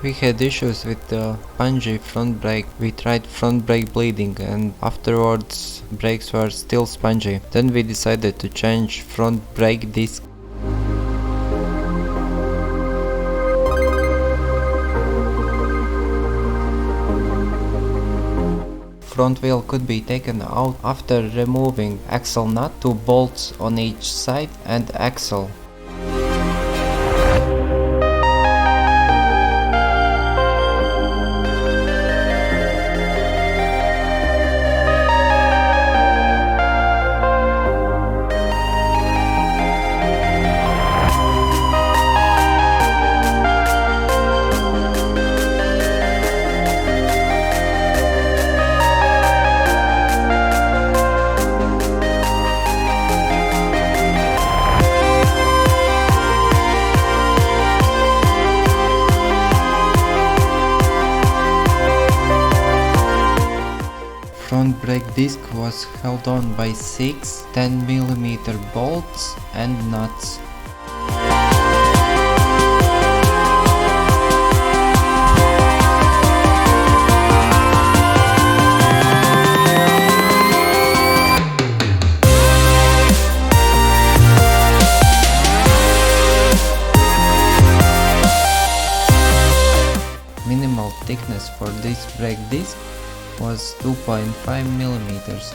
We had issues with the spongy front brake. We tried front brake bleeding and afterwards brakes were still spongy. Then we decided to change front brake disc. Front wheel could be taken out after removing axle nut, 2 bolts on each side and axle. Front brake disc was held on by 6 10mm bolts and nuts. Minimal thickness for this brake disc was 2.5mm.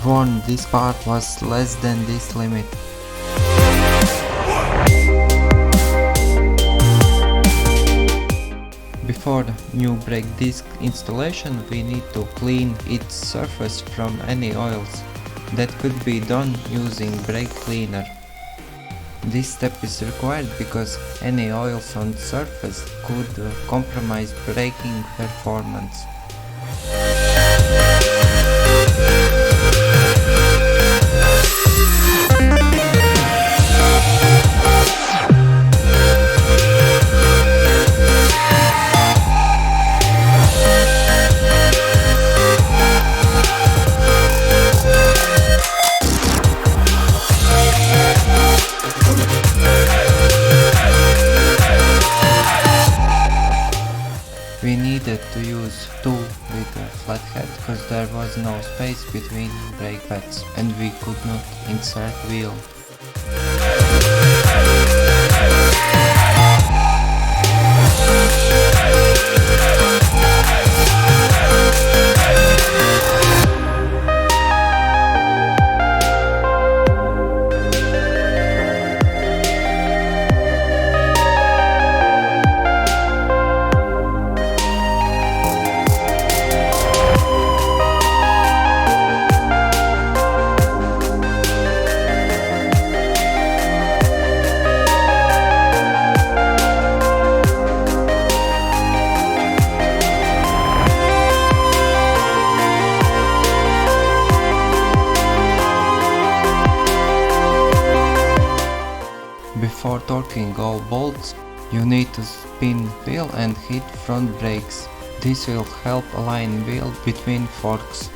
Worn, this part was less than this limit. Before the new brake disc installation, we need to clean its surface from any oils. That could be done using brake cleaner. This step is required because any oils on the surface could compromise braking performance. We needed to use 2 with a flat head because there was no space between brake pads and we could not insert wheel. Before torquing all bolts, you need to spin wheel and hit front brakes. This will help align wheel between forks.